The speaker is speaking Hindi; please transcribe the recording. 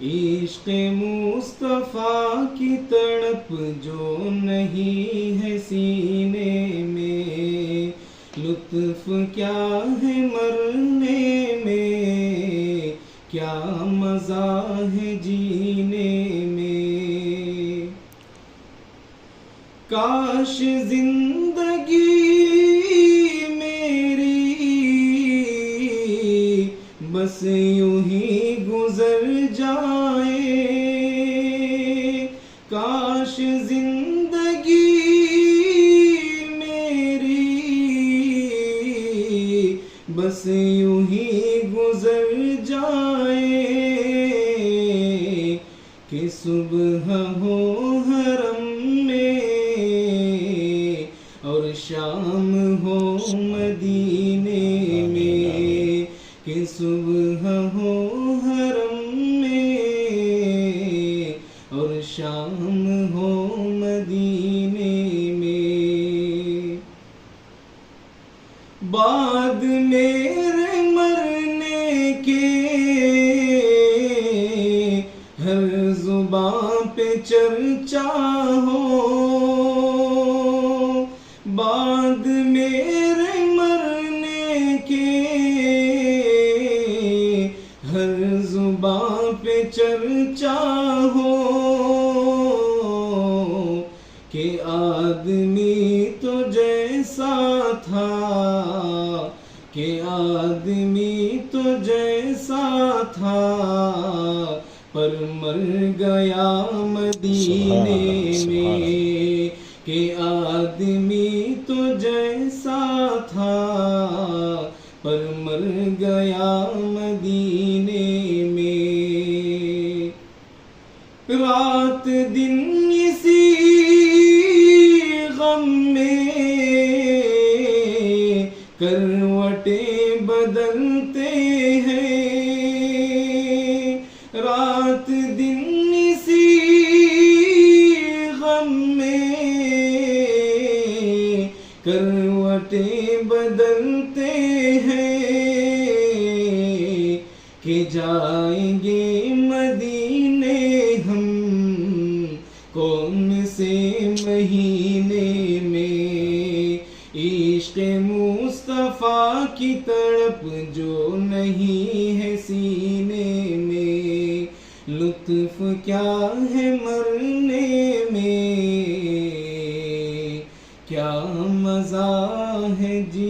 इश्क़ मुस्तफ़ा की तड़प जो नहीं है सीने में, लुत्फ़ क्या है मरने में, क्या मज़ा है जीने में। काश जिंदगी मेरी बस यूं ही गुजर जाए, काश जिंदगी मेरी बस यूं ही गुजर जाए, कि सुबह हो हरम में और शाम हो मदीने में, कि सुबह हो हरम में और शाम हो मदीने में। बाद मेरे मरने के हर जुबां पे चर्चा हो, बाद मेरे मरने के हर जुबां पे चर्चा हो, कि आदमी तो जैसा था, कि आदमी तो जैसा था, पर मर गया मदीने में, कि आदमी तो जैसा था, पर मर गया मदीने में। रात दिन इसी गम में करवटें बदलते हैं, रात दिन इसी गम में करवटें बदलते हैं, कि जाएंगे मदीने हम कौन से महीने में। इश्क़ मुस्तफ़ा की तड़प जो नहीं है सीने में, लुत्फ़ क्या